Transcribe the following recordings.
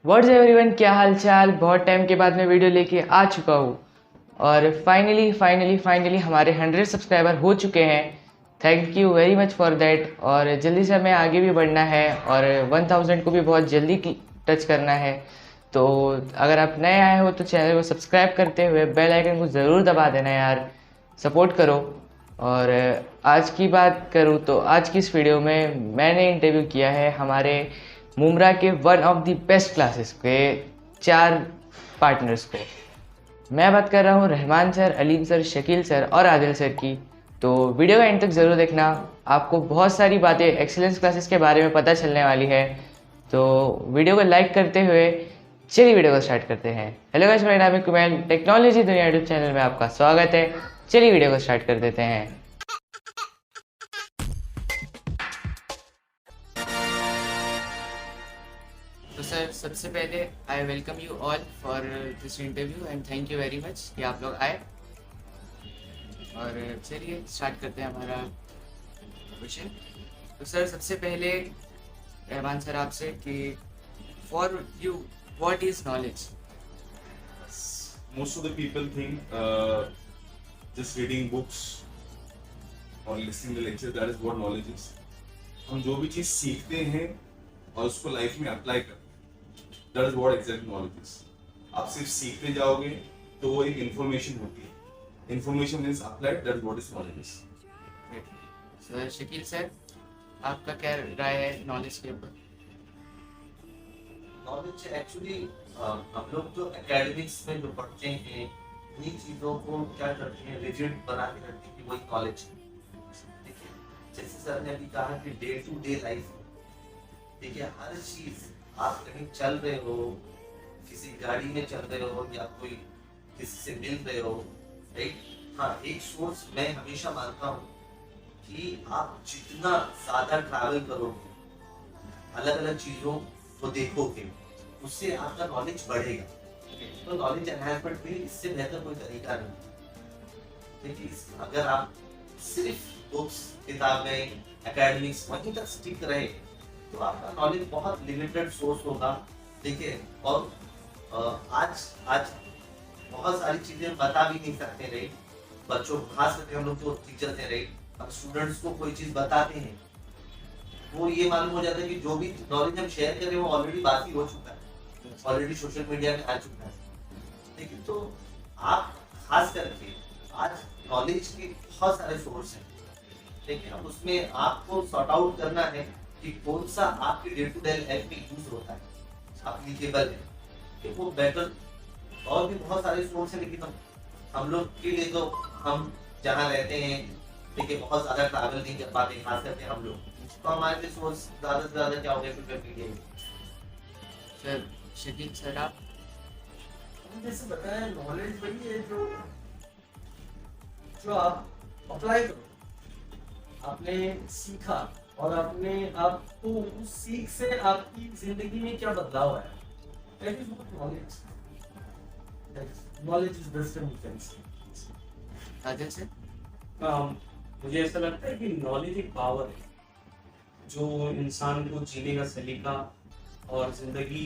What's everyone, क्या हाल चाल। बहुत टाइम के बाद मैं वीडियो लेके आ चुका हूँ और फाइनली हमारे 100 सब्सक्राइबर हो चुके हैं। Thank you very much for that. और जल्दी से हमें आगे भी बढ़ना है और 1000 को भी बहुत जल्दी टच करना है। तो अगर आप नए आए हो तो चैनल को सब्सक्राइब करते हुए बेल आइकन को ज़रूर दबा देना यार, सपोर्ट करो। और आज की बात करूँ तो आज की इस वीडियो में मैंने इंटरव्यू किया है हमारे मुमरा के one of the best classes के 4 पार्टनर्स को। मैं बात कर रहा हूँ Rahman sir, Aleem sir, Shakeel sir और आदिल सर की। तो वीडियो का एंड तक ज़रूर देखना, आपको बहुत सारी बातें एक्सीलेंस क्लासेस के बारे में पता चलने वाली है। तो वीडियो को लाइक करते हुए चलिए वीडियो को स्टार्ट करते हैं। हेलो गाइस, मेरा नाम है कुमैल, टेक्नोलॉजी दुनिया यूट्यूब चैनल में आपका स्वागत है। चलिए वीडियो को स्टार्ट कर देते हैं। तो सर, सबसे पहले I welcome you all for this interview and thank you very much कि आप लोग आए। और चलिए स्टार्ट करते हैं हमारा क्वेश्चन। तो सर, सबसे पहले रहमान सर आपसे कि for you what is knowledge? Most of the people think just reading books or listening to lectures, that is what knowledge is. हम जो भी चीज सीखते हैं और उसको लाइफ में अप्लाई करते हैं, that is what exactly knowledge is. आप सिर्फ सीखते जाओगे तो वो एक इंफॉर्मेशन होती है। Information means applied, that is what is knowledge is. Sir Shakeel sir, आपका क्या राय है नॉलेज के ऊपर? नॉलेज एक्चुअली हम लोग जो एकेडमिक्स में जो पढ़ते हैं इन्हीं चीज़ों को क्या करते हैं, रिजिड बना के रखते हैं कि वही नॉलेज है। देखिए, जैसे सर ने अभी कहा कि डे टू डे लाइफ में देखिए हर चीज़, आप कहीं चल रहे हो, किसी गाड़ी में चल रहे हो या कोई किसी से मिल रहे हो, राइट। हाँ, एक सोर्स मैं हमेशा मानता हूँ कि आप जितना ज़्यादा ट्रैवल करोगे, अलग अलग चीज़ों को देखोगे, उससे आपका नॉलेज बढ़ेगा। तो नॉलेज एनहांसमेंट में इससे बेहतर कोई तरीका नहीं। देखिए, अगर आप सिर्फ बुक्स, किताबें, एकेडमिक्स वहीं तक स्टिक रहे तो आपका नॉलेज बहुत लिमिटेड सोर्स होगा। देखिए, और आज आज बहुत सारी चीजें बता भी नहीं सकते रहे बच्चों, खास करके हम लोग जो टीचर्स हैं रहे, हम स्टूडेंट्स को कोई चीज बताते हैं वो ये मालूम हो जाता है कि जो भी नॉलेज हम शेयर कर रहे हैं वो ऑलरेडी बात ही हो चुका है, ऑलरेडी सोशल मीडिया में आ चुका है। लेकिन तो आप खास करके आज नॉलेज के बहुत सारे सोर्स हैं, लेकिन अब उसमें आपको सॉर्ट आउट करना है कि कौन सा आपके डे टू डे लाइफ में यूज होता है, एप्लीकेबल है, कि वो बेटर। और भी बहुत सारे सोर्स हैं, लेकिन हम लोग के लिए तो हम जहाँ रहते हैं देखिए बहुत ज्यादा ट्रैवल नहीं कर पाते, खास करके हम लोग, तो हमारे लिए सोर्स ज्यादा से ज्यादा क्या हो गया, social media. Sir Shakeel sir, आप जैसे बताया, नॉलेज वही है जो जो आप अप्लाई करो, आपने सीखा और आपने आपको उस सीख से आपकी जिंदगी में क्या बदलाव आया, that is what knowledge. Knowledge is best in sense. Adil sir? मुझे ऐसा लगता है कि नॉलेज एक पावर है जो इंसान को जीने का सलीका और जिंदगी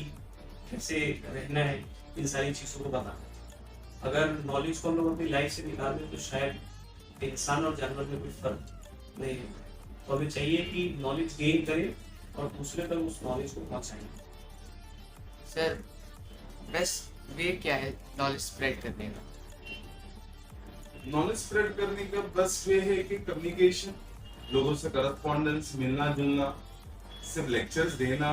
कैसे रहना है, इन सारी चीज़ों को बताना है। अगर नॉलेज को हम लोग अपनी लाइफ से निकाल दें तो शायद इंसान और जानवर में कोई फर्क नहीं है। तो हमें चाहिए कि नॉलेज गेन करें और दूसरे तक उस नॉलेज को पहुंचाएं। सर, बेस्ट वे क्या है नॉलेज स्प्रेड करने का? नॉलेज स्प्रेड करने का बेस्ट वे है कि कम्युनिकेशन, लोगों से करस्पॉन्डेंस, मिलना जुलना। सिर्फ लेक्चर्स देना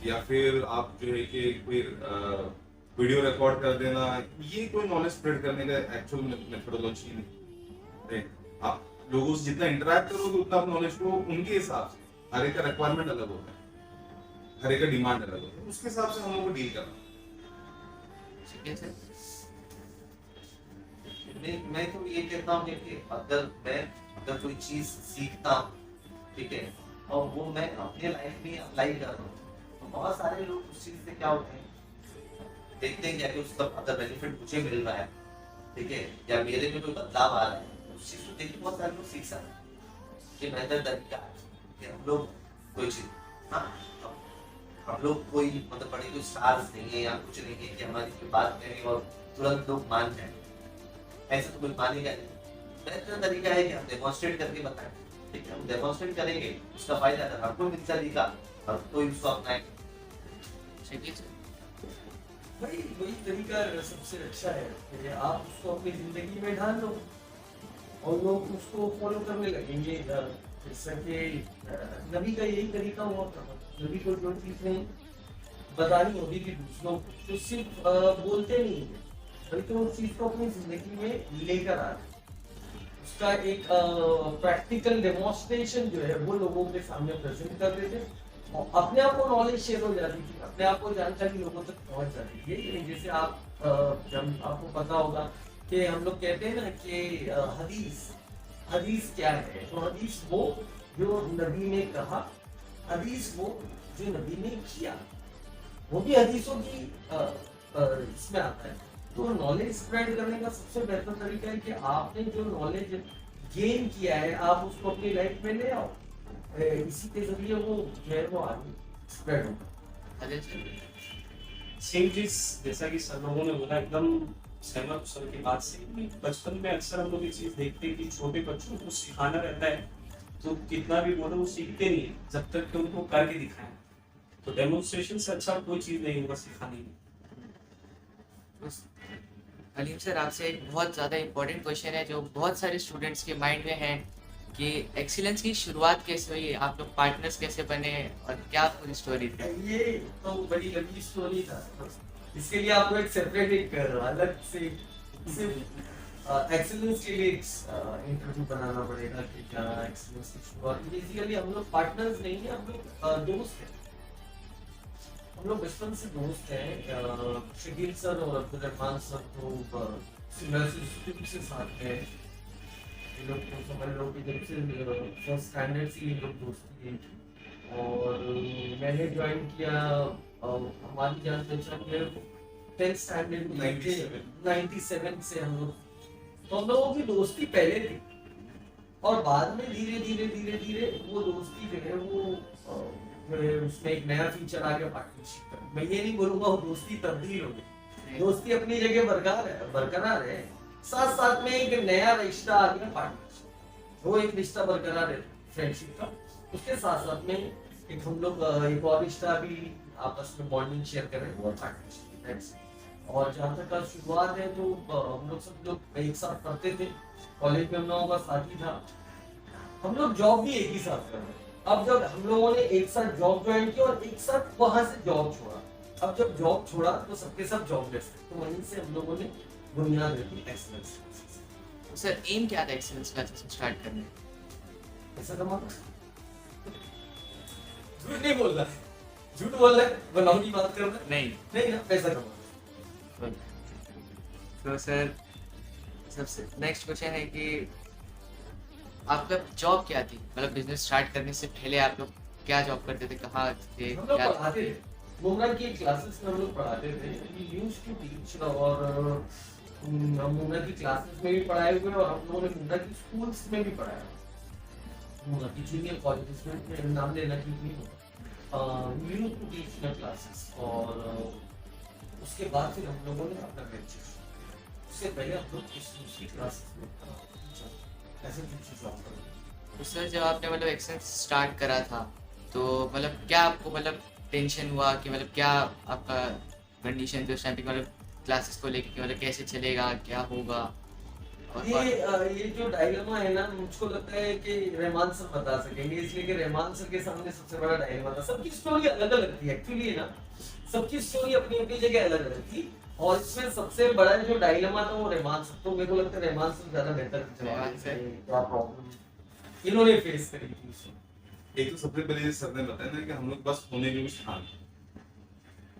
या फिर आप जो है कि कोई वीडियो रिकॉर्ड कर देना, ये कोई नॉलेज स्प्रेड करने का एक्चुअल मेथोडोलॉजी नहीं। आप लोगों से जितना इंटरेक्ट करोगे उतना आप नॉलेज को उनके हिसाब से, हर एक का रिक्वायरमेंट अलग होता है, हर एक का डिमांड अलग होता है, उसके हिसाब से हम लोग को डील करना। ठीक है सर। मैं तो ये कहता हूँ कि अगर कोई चीज सीखता हूँ, ठीक है, और वो मैं अपने लाइफ में अप्लाई कर रहा हूँ, तो बहुत सारे लोग उस चीज से क्या होते हैं, देखते हैं कि उसका अगर बेनिफिट मुझे मिल रहा है, ठीक है, या मेरे में कोई बदलाव आ रहा है, उस चीज को देख के बहुत सारे लोग सीख सकते हैं कि बेहतर तरीका है कि हम लोग कोई चीज। हाँ, हम लोग कोई मतलब बड़े कोई स्टार्स नहीं है या कुछ नहीं है कि हमारी कोई बात करें और तुरंत लोग मान जाए, ऐसे तो कोई मानेगा नहीं। बेहतर तरीका है कि हम डेमोन्स्ट्रेट करके बताएं, ठीक है, हम डेमोन्स्ट्रेट करेंगे, उसका फायदा अगर हमको मिलता दिखा और कोई उसको अपनाए। ठीक है सर। वही वही तरीका सबसे अच्छा है कि आप उसको अपनी जिंदगी में ढाल लो और लोग उसको फॉलो करने लगेंगे। जैसा कि नबी का यही तरीका हुआ था, नबी को जो चीजें बतानी होती थी दूसरों को, तो सिर्फ बोलते नहीं है बल्कि उस चीज को अपनी जिंदगी में लेकर आ रहे, उसका एक प्रैक्टिकल डेमोन्स्ट्रेशन जो है वो लोगों के सामने प्रेजेंट कर देते और अपने आप को नॉलेज शेयर हो जाती थी, अपने आप को जानकारी लोगों तक पहुंच जाती थी। यही जैसे आप जब आपको पता होगा कि हम लोग कहते हैं ना कि हदीस क्या है, तो हदीस वो जो नबी ने कहा, हदीस वो जो नबी ने किया, वो भी हदीसों की इसमें आता है। तो नॉलेज स्प्रेड करने का सबसे बेहतर तरीका है कि आपने जो नॉलेज गेन किया है आप उसको अपनी लाइफ में ले आओ, इसी के जरिए वो जो है वो आगे स्प्रेड होगा। अजय सर। सेम चीज जैसा कि सर लोगों ने बोला, एकदम सहमत सर की बात से। बचपन में अक्सर हम लोग ये चीज देखते हैं कि छोटे बच्चों को सिखाना रहता है तो कितना भी बोलो वो सीखते नहीं है जब तक कि उनको करके दिखाएं। तो डेमोन्स्ट्रेशन से अच्छा कोई चीज नहीं होगा सिखाने में। हलीम सर, आपसे एक बहुत ज़्यादा इम्पोर्टेंट क्वेश्चन है जो बहुत सारे स्टूडेंट्स के माइंड में है कि एक्सीलेंस की शुरुआत कैसे हुई, आप लोग पार्टनर्स कैसे बने और क्या पूरी स्टोरी थी? ये तो बड़ी लंबी स्टोरी था, इसके लिए आपको एक सेपरेट एक अलग से एक्सीलेंस के लिए इंटरव्यू बनाना पड़ेगा कि क्या एक्सीलेंस की शुरुआत। बेसिकली हम लोग पार्टनर्स नहीं है, हम लोग दोस्त हैं, हम लोग बचपन से दोस्त हैं। शकील सर और अब्दुल रहमान सर तो सिंगर से साथ हैं, ये लोग को समझ लो कि जब से फर्स्ट स्टैंडर्ड से ये लोग दोस्ती है। और मैंने ज्वाइन किया हमारी जान पहचान में 10th स्टैंडर्ड 97 से हम लोग, तो हम लोगों की दोस्ती पहले थी और बाद में धीरे धीरे वो दोस्ती जो है वो जो है उसमें एक नया फीचर आ गया, पार्टनरशिप का। मैं ये नहीं बोलूंगा वो दोस्ती तब्दील हो गई, दोस्ती अपनी जगह बरकरार है, साथ साथ में एक नया रिश्ता आ गया पार्टनरशिप। वो एक रिश्ता बरकरार है फ्रेंडशिप का, उसके साथ साथ में एक हम लोग एक और रिश्ता भी आपस में बॉन्डिंग शेयर कर रहे हैं, वो पार्टनरशिप। और जहाँ तक का शुरुआत है तो हम लोग सब लोग एक साथ पढ़ते थे, कॉलेज में हम लोगों का साथी था, हम लोग जॉब भी एक ही साथ कर रहे हैं। अब जब हम लोगों ने एक साथ जॉब ज्वाइन किया और एक साथ वहां से जॉब छोड़ा, अब जब जॉब छोड़ा तो सबके सब जॉबलेस थे, तो वहीं से हम लोगों ने बुनियाद रखी एक्सीलेंस। सर एम क्या था एक्सीलेंस क्लासेस स्टार्ट करने? ऐसा कमाना, झूठ नहीं बोल रहा है, झूठ बोल रहा है, बनावटी बात कर रहा है, नहीं ना, पैसा कमाना। तो सर सबसे नेक्स्ट क्वेश्चन है कि आपका जॉब क्या थी, मतलब बिजनेस स्टार्ट करने से पहले आप लोग क्या जॉब करते थे, कहाँ थे, हम लोग क्या? पढ़ाते थे, मुमरा की क्लासेस में हम लोग पढ़ाते थे, वी यूज्ड टू टीच। और हम मुमरा की क्लासेस में भी पढ़ाए हुए और हम लोगों ने मुमरा की स्कूल्स में भी पढ़ाया, मुमरा की जूनियर कॉलेजेस में, नाम लेना ठीक नहीं होगा, we used to teach in classes. और उसके बाद फिर हम लोगों ने अपना ग्रेजुएशन, उससे पहले हम लोग दूसरी क्लासेस में ऐसे कुछ जॉब करते। तो सर जब आपने मतलब एक्सेंस स्टार्ट करा था तो मतलब क्या आपको मतलब टेंशन हुआ कि मतलब क्या आपका कंडीशन थी उस टाइम पे, मतलब क्लासेस को लेके कि मतलब कैसे चलेगा, क्या होगा? ये जो डायलेमा है ना, मुझको लगता है कि रहमान सर बता सकेंगे, इसलिए कि रहमान सर के सामने सबसे बड़ा डायलेमा था। सबकी स्टोरी अलग अलग थी एक्चुअली ना, सबकी स्टोरी अपनी अपनी जगह अलग अलग थी और इसमें सबसे बड़ा जो डायलेमा था वो रहमान सर, तो मेरे को लगता है रहमान सर ज्यादा बेहतर क्या प्रॉब्लम इन्होंने फेस करी थी उसमें। एक तो सबसे पहले सर ने बताया ना कि हम लोग बस होने के कुछ ठान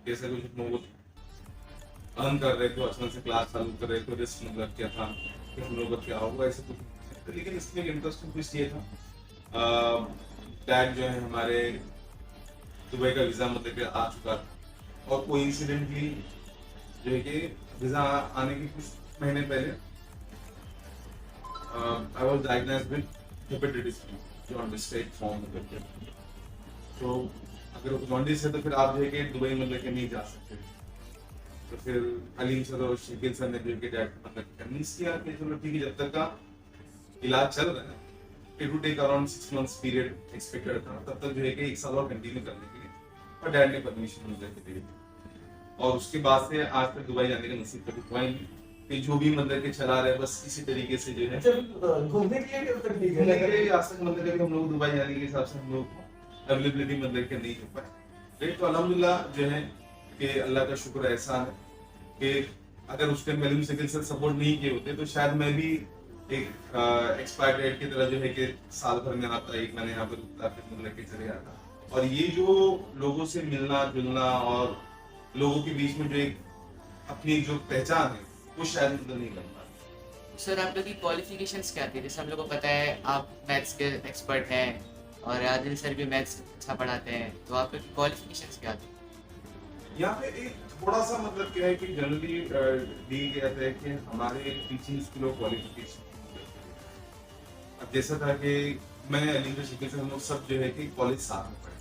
कैसे कुछ लोग अर्न कर रहे थे, अचानक से क्लास चालू कर रहे थे, रिस्क मतलब क्या था कि हम लोग का क्या होगा ऐसे कुछ। लेकिन इसमें इंटरेस्टिंग कुछ ये था, डैड जो है हमारे दुबई का वीजा मतलब कि आ चुका था और कोइंसिडेंटली जो है कि वीजा आने के कुछ महीने पहले I was diagnosed with hepatitis B, जो ऑन द स्टेट फॉर्म करके। तो अगर जॉन्डिस है तो फिर आप जो है कि दुबई मतलब के नहीं जा सकते। तो फिर हलीम सर और शकील सर ने जो कि डैड मतलब कन्विंस किया कि चलो ठीक है, जब तक का इलाज चल रहा है, it would take around 6 months period expected था, तब तक जो है कि 1 साल और कंटिन्यू करने के लिए, और डैड ने परमिशन मुझे दे दी। और उसके बाद से आज तक दुबई जाने का नसीब कभी हुआ ही नहीं। कि जो भी मतलब के चला रहे बस इसी तरीके से जो है अच्छा, घूमने के लिए कब तक नहीं घूमने के गए? लिए आज तक मतलब कभी हम लोग दुबई जाने के हिसाब से हम लोग अवेलेबिलिटी मतलब के नहीं हो पाए। लेकिन तो अल्हम्दुलिल्लाह जो है कि अल्लाह का शुक्र एहसान है कि अगर उस टाइम मैंने शकील सर सपोर्ट नहीं किए होते तो शायद मैं भी एक एक्सपायर डेट की तरह जो है कि साल भर में आता, 1 महीने यहाँ पर रुकता, फिर मतलब के चले जाता। और ये जो लोगों से मिलना जुलना और लोगों के बीच में जो एक अपनी जो पहचान है वो शायद मतलब नहीं कर पाते। सर आप लोग की क्वालिफिकेशंस क्या थी? जैसे हम लोग को पता है आप मैथ्स के एक्सपर्ट हैं और आदिल सर भी मैथ्स अच्छा पढ़ाते हैं, तो आप लोग की क्वालिफिकेशंस क्या थी? यहाँ पे एक थोड़ा सा मतलब क्या है कि जनरली दी गया है कि हमारे टीचिंग स्किल और क्वालिफिकेशन, अब जैसा था कि मैं अली के शकील से हम लोग सब जो है कि कॉलेज साथ में पढ़े,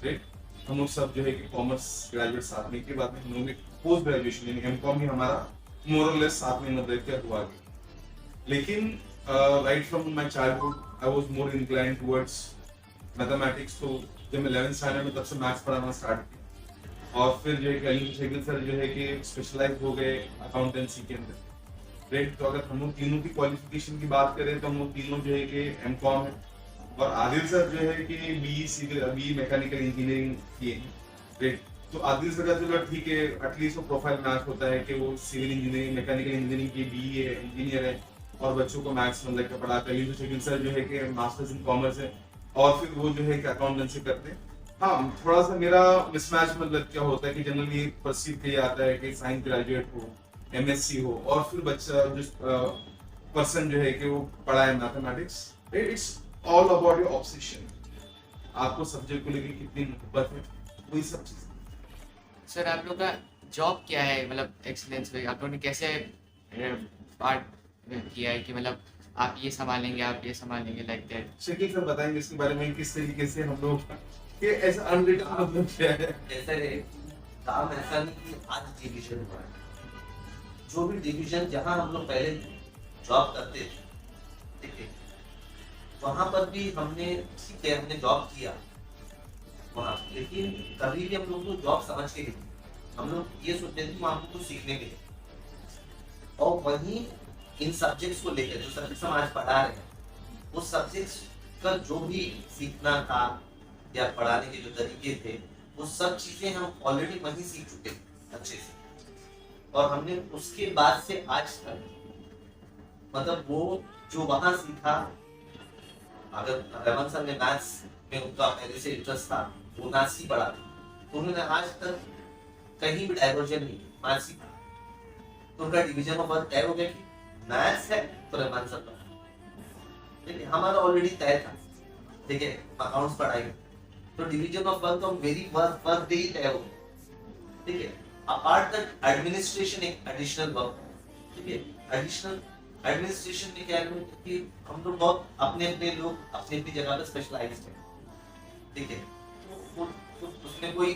राइट। हम लोग सब जो है कि कॉमर्स ग्रेजुएट साथ में, के बाद में हम लोगों ने पोस्ट ग्रेजुएशन यानी एमकॉम भी हमारा मोर और लेस साथ में मतलब क्या हुआ गया। लेकिन right from my childhood I was more inclined towards mathematics. तो जब मैं 11th स्टैंडर्ड में तब से मैथ्स पढ़ाना स्टार्ट किया, और फिर जो है कि अली शकील सर जो है कि स्पेशलाइज हो गए अकाउंटेंसी के अंदर, राइट। तो अगर हम लोग तीनों की क्वालिफिकेशन की बात करें तो हम लोग तीनों जो है कि एमकॉम है, और आदिल सर जो है कि बी मैकेनिकल इंजीनियरिंग किए हैं, राइट। तो आदिल सर का चलो ठीक है, एटलीस्ट वो प्रोफाइल मैच होता है कि वो सिविल इंजीनियरिंग मैकेनिकल इंजीनियरिंग की बीई है, इंजीनियर है, और बच्चों को मैथ्स मतलब के पढ़ाते हैं। शकील सर जो है कि मास्टर्स इन कॉमर्स है, और फिर वो जो है कि अकाउंटेंसी करते हैं। हाँ, थोड़ा सा मेरा मिसमैच मतलब क्या होता है कि जनरली परसीव किया जाता है कि साइंस ग्रेजुएट हो, एमएससी हो, और फिर बच्चा जिस पर्सन जो है कि वो पढ़ा है mathematics, it's all about your obsession, आपको सब्जेक्ट को लेकर कितनी मोहब्बत है, वही सब चीज़। सर आप लोग का जॉब क्या है, मतलब एक्सीलेंस में आप लोगों ने कैसे पार्ट किया है कि मतलब आप ये संभालेंगे, आप ये संभालेंगे, लाइक दैट? शकील सर बताएंगे इसके बारे में किस तरीके से हम लोग कि ऐसा अनरिटन मतलब क्या है। ऐसा है, काम ऐसा नहीं कि आज डिवीजन हुआ है। जो भी डिवीजन जहाँ हम लोग पहले जॉब करते थे, ठीक है, वहाँ पर भी हमने ठीक है हमने जॉब किया वहाँ, लेकिन कभी भी हम लोग को जॉब समझ के नहीं, हम लोग ये सोचते थे वहाँ कुछ सीखने के लिए। और वहीं इन सब्जेक्ट्स को लेकर जो सब्जेक्ट्स हम आज पढ़ा रहे हैं, उस सब्जेक्ट्स का जो भी सीखना था या पढ़ाने के जो तरीके थे, वो सब चीजें हम ऑलरेडी वहीं सीख चुके थे अच्छे से। और हमने उसके बाद से आज तक मतलब वो जो वहां सीखा, अगर रमन सर ने मैथ्स में उनका पहले से इंटरेस्ट था, वो मैथ्स ही पढ़ा, तो उन्होंने आज तक कहीं भी डाइवर्जन नहीं मैथ्स सीखा। तो उनका डिवीजन ऑफ वर्क तय हो गया कि मैथ्स है तो रमन सर पढ़ा, ठीक है, हमारा ऑलरेडी तय था, ठीक है, अकाउंट्स पढ़ाएंगे तो डिवीजन ऑफ वर्क तो वेरी वर्क डे ही तय हो गया, ठीक है। अपार्ट दैट एडमिनिस्ट्रेशन एक एडिशनल वर्क, ठीक है, एडिशनल एडमिनिस्ट्रेशन में क्या है कि हम लोग बहुत अपने अपने लोग अपनी अपनी जगह पे स्पेशलाइज्ड हैं, ठीक है। तो उसमें कोई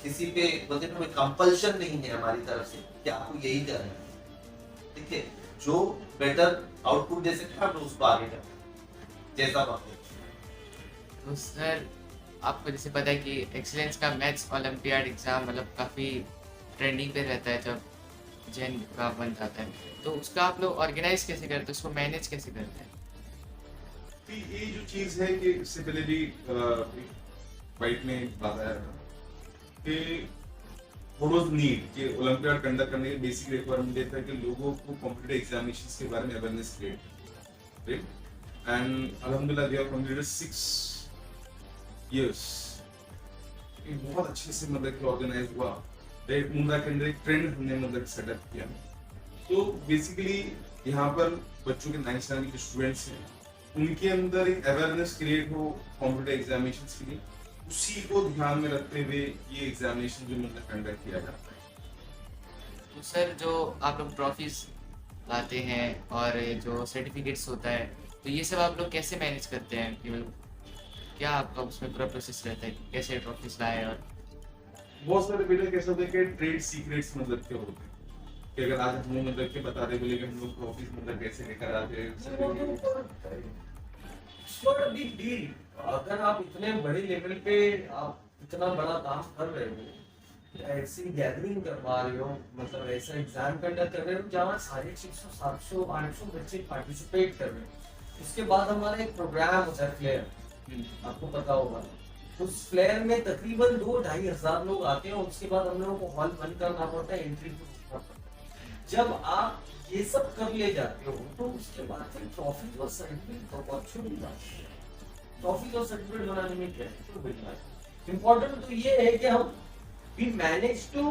किसी पे बोलते हैं कोई कंपल्शन नहीं है हमारी तरफ से कि आपको यही करना है, ठीक है। जो बेटर आउटपुट दे सकते हैं हम उसको आगे करते जैसा बात है। तो सर आपको जैसे पता है कि एक्सीलेंस का मैथ्स ओलंपियाड एग्जाम मतलब काफ़ी ट्रेंडिंग पे रहता है जब जैन का बन जाता है, तो उसका आप लोग ऑर्गेनाइज कैसे करते हैं, उसको मैनेज कैसे करते हैं? तो ये जो चीज है कि इससे पहले भी वाइट ने बताया था कि व्हाट नीड कि ओलंपियाड कंडक्ट करने की बेसिक रिक्वायरमेंट ये था कि लोगों को कॉम्पिटिटिव एग्जामिनेशंस के बारे में अवेयरनेस क्रिएट, राइट। एंड अल्हम्दुलिल्लाह वी हैव कंप्लीटेड 6 years, ये बहुत अच्छे से मतलब ऑर्गेनाइज हुआ, राइट। मुंबई के अंदर एक ट्रेंड हमने मतलब सेटअप किया। तो बेसिकली यहाँ पर बच्चों के 9th स्टैंडर्ड के स्टूडेंट्स हैं, उनके अंदर एक अवेयरनेस क्रिएट हो कॉम्पिटिटिव एग्जामिनेशंस के लिए, उसी को ध्यान में रखते हुए ये एग्जामिनेशन जो मतलब कंडक्ट किया जाता है। तो सर जो आप लोग ट्रॉफीज लाते हैं और जो सर्टिफिकेट्स होता है, तो ये सब आप लोग कैसे मैनेज करते हैं कि मतलब क्या आपका उसमें पूरा प्रोसेस रहता है, कैसे ट्रॉफीज लाए? और बहुत सारे बेटा कैसे होते हैं कि ट्रेड सीक्रेट्स मतलब क्या होते हैं कि अगर आज हमें मतलब के बता दे बोले कि हम लोग ट्रॉफीज मतलब कैसे लेकर आते हैं। Not a big deal. अगर आप इतने बड़े लेवल पे आप इतना बड़ा काम कर रहे हो, ऐसी गैदरिंग करवा रहे हो, मतलब ऐसा एग्जाम कंडक्ट कर रहे हो जहाँ साढ़े 600 700 800 बच्चे पार्टिसिपेट कर रहे हैं। उसके बाद हमारा एक प्रोग्राम होता है फ्लेयर, आपको पता होगा। उस फ्लेयर में तकरीबन 2-2.5 हजार लोग आते हैं। उसके बाद हम लोगों को हॉल बंद करना पड़ता है, एंट्री करना पड़ता है। जब आप ये सब कर ले जाते हो तो उसके बाद फिर ट्रॉफी और सर्टिफिकेट का बहुत छोटी बात है। ट्रॉफी और सर्टिफिकेट बनाने में क्या है, तो बड़ी बात है। इम्पोर्टेंट तो ये है कि हम we managed to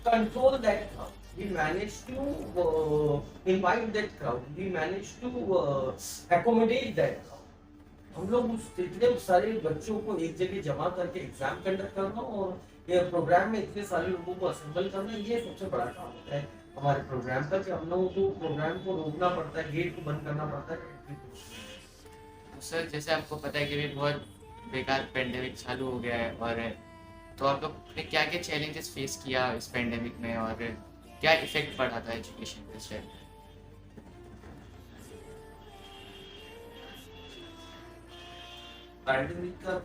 control that crowd, we managed to invite that crowd, we managed to accommodate that crowd। हम लोग उस इतने सारे बच्चों को एक जगह जमा करके एग्जाम कंडक्ट करना और ये प्रोग्राम में इतने सारे लोगों को असेंबल करना, ये सबसे बड़ा काम होता है हमारे प्रोग्राम का, कि हम लोगों को प्रोग्राम को रोकना पड़ता है, गेट को बंद करना पड़ता है। तो सर जैसे आपको पता है कि भी बहुत बेकार पेंडेमिक चालू हो गया है, और तो आप लोग ने क्या क्या चैलेंजेस फेस किया इस पेंडेमिक में, और क्या इफेक्ट पड़ा था एजुकेशन पे इस टाइम? पैंडेमिक का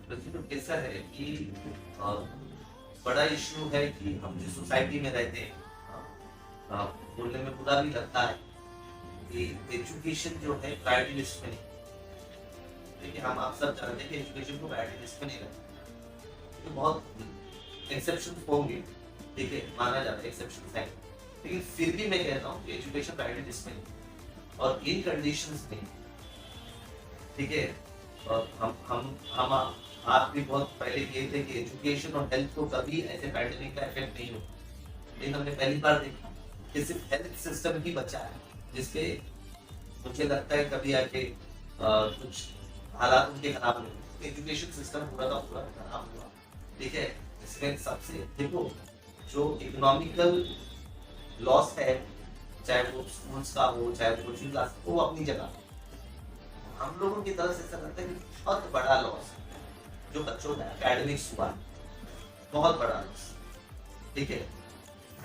प्रेसिडेंट कैसा है कि बड़ा इश्यू है कि हम जिस सोसाइटी में रहते हैं, बोलने में बुरा भी लगता है कि एजुकेशन जो है प्रायोरिटी लिस्ट में नहीं। देखिए हम आप सब जानते हैं कि एजुकेशन को प्रायोरिटी लिस्ट में नहीं रखते, तो बहुत एक्सेप्शन होंगे, ठीक है, माना जाता है एक्सेप्शन है, लेकिन फिर भी मैं कहता हूँ कि एजुकेशन प्रायोरिटी लिस्ट में नहीं और इन कंडीशंस में, ठीक है। और हम आप भी बहुत पहले ये थे कि एजुकेशन और हेल्थ को कभी ऐसे पैंडेमिक का इफेक्ट नहीं होता, लेकिन हमने पहली बार देखा कि सिर्फ हेल्थ सिस्टम ही बचा है, जिसके मुझे लगता है कभी आके कुछ हालात उनके खराब हुए। एजुकेशन सिस्टम पूरा का पूरा खराब हुआ, ठीक है। इसमें सबसे देखो जो इकोनॉमिकल लॉस है, चाहे वो स्कूल्स का हो चाहे कोचिंग क्लास, वो अपनी जगह। हम लोगों की तरफ से ऐसा लगता है कि बहुत बड़ा लॉस जो बच्चों का एकेडमिक्स हुआ, बहुत बड़ा लॉस, ठीक है।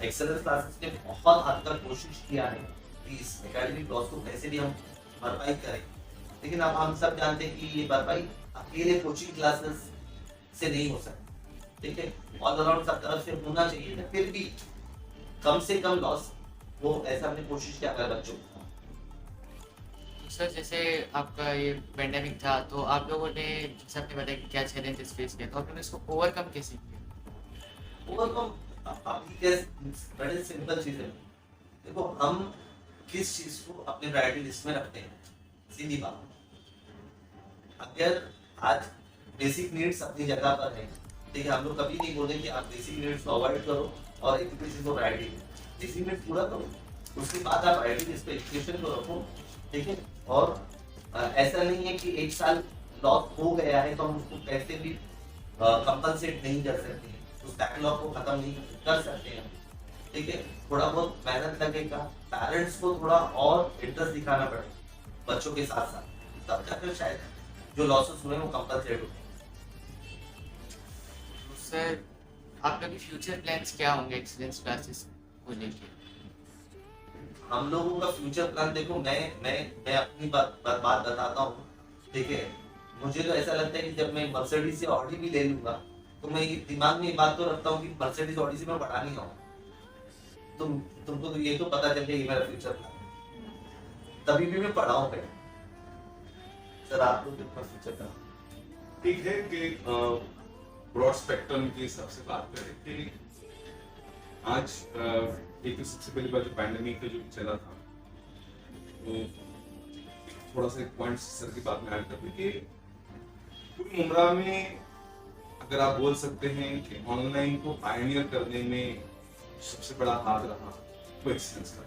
एक्सेलेंस क्लासेस ने बहुत हद तक कोशिश किया है कि इस एकेडमिक लॉस को कैसे भी हम भरपाई करें, लेकिन अब हम सब जानते हैं कि ये भरपाई अकेले कोचिंग क्लासेस से नहीं हो सकती, ठीक है। ऑल अराउंड सब तरफ से होना चाहिए, फिर भी कम से कम लॉस वो ऐसा हमने कोशिश किया कर बच्चों को। सर जैसे आपका ये पेंडेमिक था, तो आप लोगों ने जैसे आपने बताया कि क्या चैलेंजेस फेस किए, तो आप लोगों ने इसको ओवरकम कैसे किया? ओवरकम अभी कैसे, बड़े सिंपल चीज है। देखो हम किस चीज को अपने प्रायोरिटी लिस्ट में रखते हैं, सीधी बात। अगर आज बेसिक नीड्स अपनी जगह पर है, ठीक है, हम लोग कभी नहीं बोले कि आप बेसिक नीड्स को अवॉइड करो और एजुकेशन को प्रायोरिटी दो। बेसिक नीड्स पूरा करो, उसके बाद आप प्रायोरिटी लिस्ट पे एजुकेशन को रखो, ठीक है। और ऐसा नहीं है कि एक साल लॉस हो गया है तो हम उसको कैसे भी कंपनसेट नहीं कर सकते हैं, उस बैकलॉग को खत्म नहीं कर सकते हैं, ठीक है। थोड़ा बहुत मेहनत लगेगा, पेरेंट्स को थोड़ा और इंटरेस्ट दिखाना पड़ेगा बच्चों के साथ साथ, तब जाकर शायद जो लॉसेस हुए वो कंपनसेट हो। तो सर आप लोग के फ्यूचर प्लान्स क्या होंगे एक्सीलेंस क्लासेस को लेके? हम लोगों का फ्यूचर प्लान देखो, मैं अपनी बात बताता हूँ, ठीक है। मुझे तो ऐसा लगता है कि जब मैं मर्सिडीज से ऑडी भी ले लूंगा तो मैं दिमाग में ये बात तो रखता हूँ कि मर्सिडीज ऑडी से मैं बड़ा नहीं आऊँ। तुमको तो ये तो पता चल गया मेरा फ्यूचर प्लान, तभी भी मैं पढ़ा हूँ। सर आप लोग कितना फ्यूचर प्लान? ठीक है कि ब्रॉड स्पेक्ट्रम के हिसाब से बात करें कि आज एक तो सबसे पहली बात जो पैंडेमिक का जो चला था, तो थोड़ा सा एक पॉइंट सर की बात में ऐड कर दूं कि पूरी उम्र में अगर आप बोल सकते हैं कि ऑनलाइन को पायनियर करने में सबसे बड़ा हाथ रहा वो एक्सीलेंस का,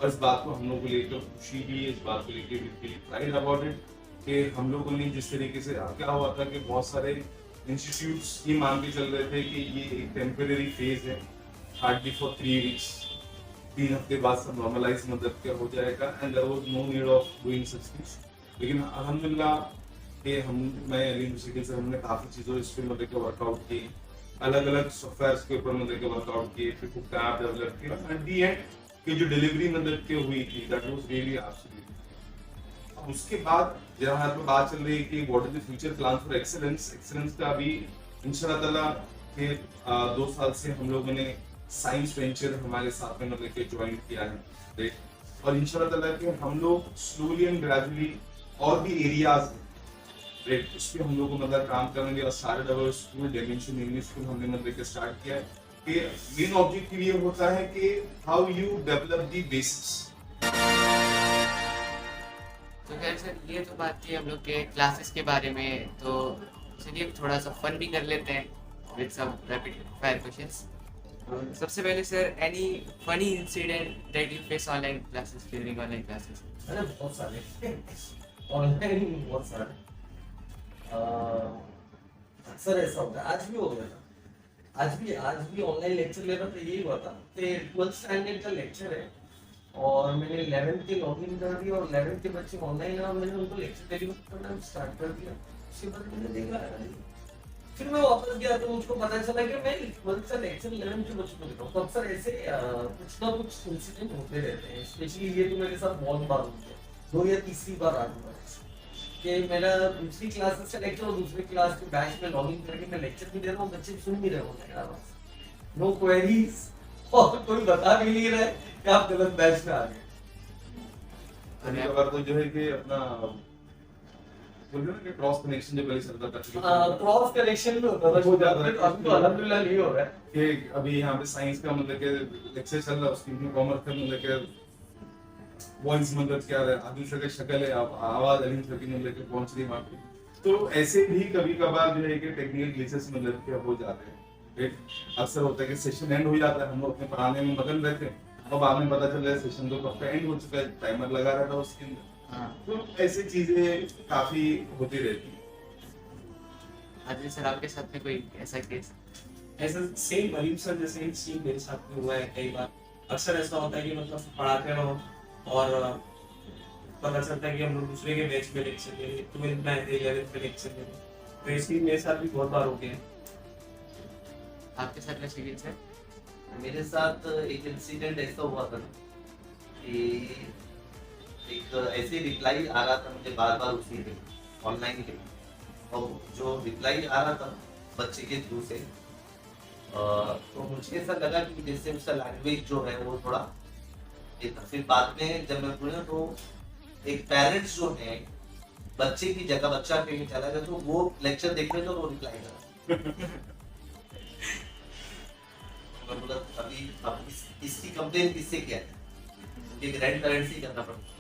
और इस बात को हम लोग को लेकर खुशी भी है, इस बात को लेकर प्राइड अबाउट इट कि हम लोगों ने जिस तरीके से क्या हुआ था कि बहुत सारे इंस्टीट्यूट्स ये मान के चल रहे थे कि ये एक टेम्परेरी फेज है, हार्डली फॉर 3 वीक्स, 3 हफ्ते बाद सब नॉर्मलाइज मतलब क्या हो जाएगा, and there was no need of doing such things. लेकिन अल्हम्दुलिल्लाह कि मैं अली मुश्किल से हमने काफ़ी चीज़ों इस पे मतलब के वर्कआउट की, अलग अलग सॉफ्टवेयर के ऊपर मतलब के वर्कआउट किए, फिर खुद का ऐप डेवलप किया, एट दी एंड कि जो डिलीवरी मतलब के हुई थी दैट वाज रियली एब्सोल्यूट। अब उसके बाद जहाँ हमारे पे बात चल रही है कि what is the future plan for excellence, excellence का अभी इंशाल्लाह ताला के 2 साल से हम लोगों ने साइंस वेंचर हमारे साथ में मतलब के ज्वाइन किया है, राइट। और इंशाल्लाह ताला के हम लोग स्लोली एंड ग्रेजुअली और भी एरियाज राइट उस पर हम लोग को मतलब काम करेंगे। और सारे double school dimension English school हमने मतलब के स्टार्ट किया है कि मेन ऑब्जेक्टिव ये होता है कि how you develop the basics. तो खैर सर, ये तो बात थी हम लोग के क्लासेस के बारे में, तो चलिए थोड़ा सा फन भी कर लेते हैं with some rapid fire questions. सबसे पहले sir, any funny incident that you face online classes, during online classes? अरे बहुत सारे ऑनलाइन, बहुत सारे। अक्सर ऐसा होता है, आज भी हो गया था। आज भी ऑनलाइन लेक्चर ले रहा था, यही हुआ था कि 12th स्टैंडर्ड का लेक्चर है और मैंने 11th के लॉगिन कर दिया और 11th के बच्चे ऑनलाइन और मैंने उनको लेक्चर डिलीवर करना स्टार्ट कर दिया। उसके बाद मैंने देखा, फिर मैं वापस गया तो मुझको पता चला कि मैं 12th का लेक्चर 11th के बच्चों को देता हूँ। तो अक्सर ऐसे कुछ ना कुछ इंसिडेंट होते रहते हैं। स्पेशली ये तो मेरे साथ बहुत बार हो गया, 2 या तीसरी बार आ गया कि मेरा दूसरी क्लास से लेक्चर और दूसरे क्लास के बैच में लॉगिन करके मैं लेक्चर भी दे रहा हूँ, बच्चे सुन भी रहे होते हैं, नो क्वेरीज, और कोई बता भी नहीं रहा है कि आप गलत बैच में आ गए। कभी कभार तो जो है कि अपना बोलते हैं कि क्रॉस कनेक्शन जो पहले चलता था, क्रॉस कनेक्शन भी होता था, हो जाता है। अभी तो अल्हम्दुलिल्लाह नहीं हो रहा है कि अभी यहाँ पे साइंस का मतलब के लेक्चर चल रहा है, उसकी में कॉमर्स का मतलब के वॉइस मतलब क्या है, आदमी की शक्ल है, आप आवाज अली सर की मतलब के पहुंच रही वहाँ पे। तो ऐसे भी कभी कभार जो है कि टेक्निकल ग्लिचेस मतलब के हो जाते हैं। अक्सर होता है कि सेशन एंड हो जाता है, हम लोग अपने पढ़ाने में मगन रहते हैं, अब बाद में पता चल रहा है सेशन तो कब का एंड हो चुका है, टाइमर लगा रहता है उसके अंदर। तो ऐसी चीजें काफी होती रहती है। आदिल सर, आपके साथ में कोई ऐसा केस? ऐसा सेम अलीम सर जैसे एक सीन मेरे साथ में हुआ है कई बार। अक्सर ऐसा होता है कि मतलब पढ़ाते रहो और पता चलता है कि हम लोग दूसरे के बैच में लेक्चर ले रहे हैं, 12th में 11th में लेक्चर ले रहे हैं। तो ऐसे मेरे साथ भी बहुत बार हो गया है। आपके साथ में शिविर सर? मेरे साथ एक इंसिडेंट ऐसा हुआ था कि एक ऐसे रिप्लाई आ रहा था मुझे बार बार उसी पे ऑनलाइन के, और जो रिप्लाई आ रहा था बच्चे के थ्रू से, तो मुझे ऐसा लगा कि जैसे उसका लैंग्वेज जो है वो थोड़ा एक। फिर बाद में जब मैं पूछा तो एक पेरेंट्स जो है बच्चे की जगह बच्चा कहीं चला गया, तो वो लेक्चर देख रहे थे और वो रिप्लाई करा। मैं बोला अभी अब इसकी कंप्लेन किससे किया है, क्योंकि ग्रैंड पेरेंट्स ही करना पड़ता।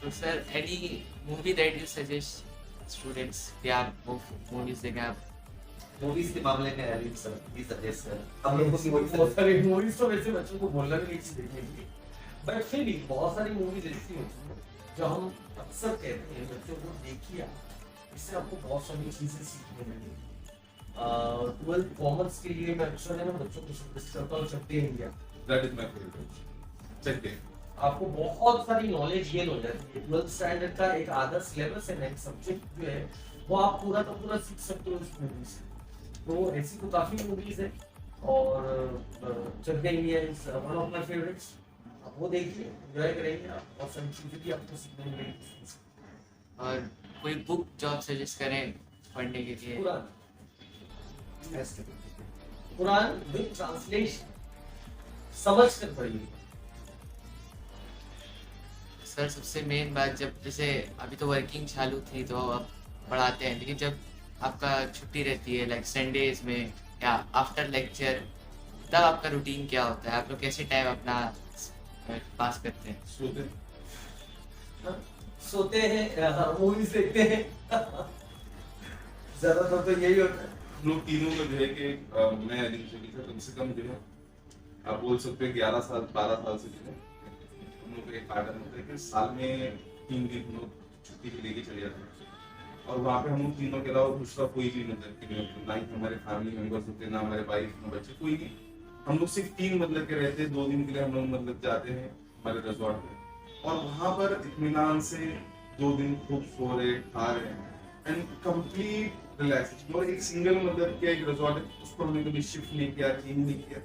तो sir, any movie that you suggest students कि आप मूवीज देखें? आप मूवीज के मामले में अली सर भी सजेस्ट कर, हम लोग को बहुत सारी मूवीज तो वैसे बच्चों को बोलना भी नहीं चाहिए देखने के लिए, बट फिर भी बहुत सारी मूवीज ऐसी होती हैं जो हम अक्सर कहते हैं बच्चों को देखिए, इससे आपको बहुत सारी चीजें सीखने मिलेंगी। 12th कॉमर्स के लिए मैं अक्सर है ना बच्चों को सजेस्ट करता हूँ चकते India, that is my favourite. चकते आपको बहुत सारी नॉलेज गेन हो जाती है। 12th स्टैंडर्ड का एक आधा सिलेबस है, नेक्स्ट सब्जेक्ट जो है वो आप पूरा का पूरा सीख सकते हो इस मूवी से। तो ऐसी तो काफी मूवीज है और चकते India is one of my favourites. आप वो देखिए, एंजॉय करेंगे आप, बहुत सारी चीजें भी आपको सीखने मिलेंगी। और कोई बुक जो आप सजेस्ट करें पढ़ने के लिए? कुरान विद ट्रांसलेशन समझ कर पढ़िए। सर, सबसे मेन बात, जब जैसे अभी तो वर्किंग चालू थी तो आप पढ़ाते हैं, लेकिन जब आपका छुट्टी रहती है लाइक संडेज में या आफ्टर लेक्चर, तब आपका रूटीन क्या होता है? आप लोग कैसे टाइम अपना पास करते हैं? सोते हैं, मूवीज देखते हैं, ज्यादातर तो यही होता है। हम लोग तीनों का जो है कि मैं अली से कम से कम जो है आप बोल सकते हैं 11 साल 12 साल से जो है हम लोग का एक पैटर्न होता है कि साल में 3 दिन हम लोग छुट्टी पे लेके चले जाते हैं। और वहाँ पे हम लोग तीनों के अलावा दूसरा कोई भी मतलब ना ही हमारे फैमिली मेंबर्स होते, ना हमारे वाइफ, ना बच्चे, कोई नहीं। हम लोग सिर्फ 3 मतलब के रहते हैं। 2 दिन के लिए हम लोग मतलब जाते हैं हमारे रिजॉर्ट में, और वहाँ पर इत्मीनान से 2 दिन खूब सो रहे खा रहे एंड कंप्लीट रिलैक्सेशन। और एक सिंगल मतलब क्या एक रिजॉर्ट है उसको हमने कभी शिफ्ट नहीं किया, चेंज नहीं किया।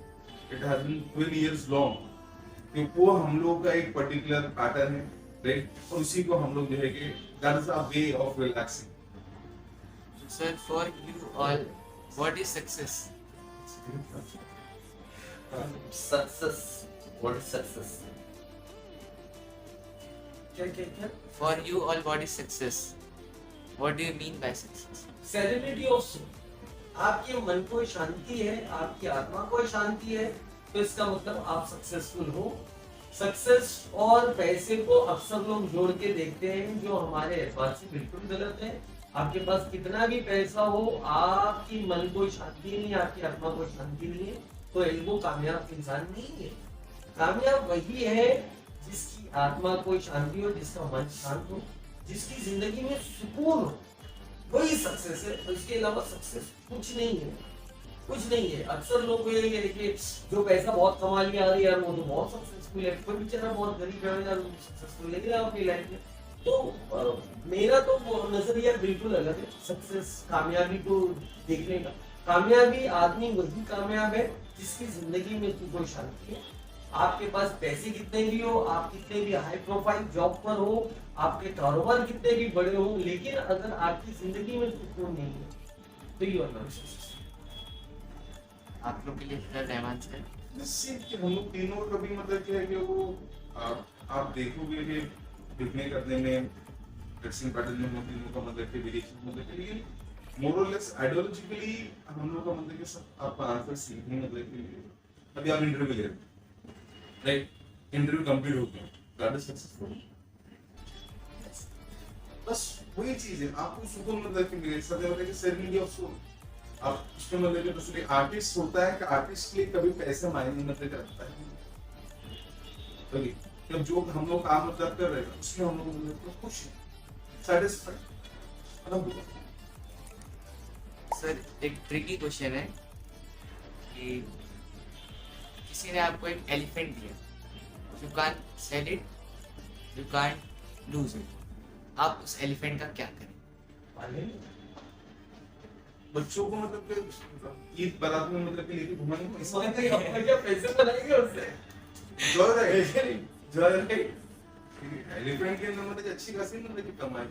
It has been 12 years long, क्योंकि वो हम लोग का एक पर्टिकुलर पैटर्न है, राइट? और उसी को हम लोग जो है कि that is a way of relaxing. Sir, for you all, what is success? Success, what is success? क्या For you all, what is success? What do you mean by success? Serenity of soul. आपके मन को शांति है, आपकी आत्मा को शांति है, तो इसका मतलब आप सक्सेसफुल हो। सक्सेस और पैसे को अक्सर लोग जोड़ के देखते हैं, जो हमारे एतबार से बिल्कुल गलत है। आपके पास कितना भी पैसा हो, आपकी मन को शांति नहीं, आपकी आत्मा को शांति नहीं है, तो वो कामयाब इंसान नहीं है। कामयाब वही है जिसकी आत्मा को शांति हो, जिसका मन शांत हो, जिसकी जिंदगी में सुकून हो, वही सक्सेस है। इसके अलावा सक्सेस कुछ नहीं है, कुछ नहीं है। अक्सर लोग ये देखिए, जो पैसा बहुत कमा लिया यार वो तो बहुत सक्सेसफुल है, कोई बेचारा बहुत गरीब है यार वो सक्सेसफुल नहीं रहा अपनी लाइफ में। तो मेरा तो नजरिया बिल्कुल अलग है सक्सेस, कामयाबी को देखने का। कामयाबी आदमी वही कामयाब है जिसकी जिंदगी में कोई शांति है। आपके पास पैसे कितने भी हो, आप कितने भी हाई प्रोफाइल जॉब पर हो, आपके कारोबार कितने भी बड़े हो, लेकिन अगर आपकी जिंदगी में सुकून नहीं है तो यू आर नॉट सक्सेसफुल। आप लोग के लिए फिर रहमान सर। निश्चित कि हम लोग तीनों का भी मतलब क्या है कि वो आप देखोगे कि दिखने करने में, ड्रेसिंग पैटर्न में हम तीनों का मतलब कि वेरिएशन मतलब कि, लेकिन मोर और लेस आइडियोलॉजिकली हम लोग का मतलब कि सब आपका आंसर सीखने मतलब कि अभी आप इंटरव्यू ले रहे हो, राइट? इंटरव्यू कंप्लीट हो गया, दैट इज सक्सेसफुल। बस वही चीज है, आपको सुकून मतलब कि मेरे साथ मतलब कि सेरेनिटी ऑफ सोल। आप उसमें मतलब कि बस एक आर्टिस्ट होता है कि आर्टिस्ट के लिए कभी पैसे मायने मतलब करता है, ओके? जब जो हम लोग काम मतलब कर रहे हैं उसमें हम लोग मतलब खुश हैं, सैटिस्फाइड। सर एक ट्रिकी क्वेश्चन है कि किसी ने आपको एक एलिफेंट दिया, you can't sell it, you can't lose it, आप उस एलिफेंट का क्या करें? बच्चों को मतलब कि ईद बारात में मतलब कि लेके घुमाने को पैसे बनाएंगे उससे। एलिफेंट के अंदर मतलब अच्छी खासी मतलब कि कमाई,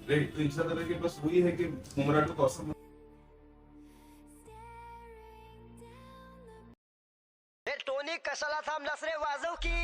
राइट? तो इंशाल्लाह कि बस वही है कि उमरा टू कौसम टोनी कशाला थांबलास रे वाजव की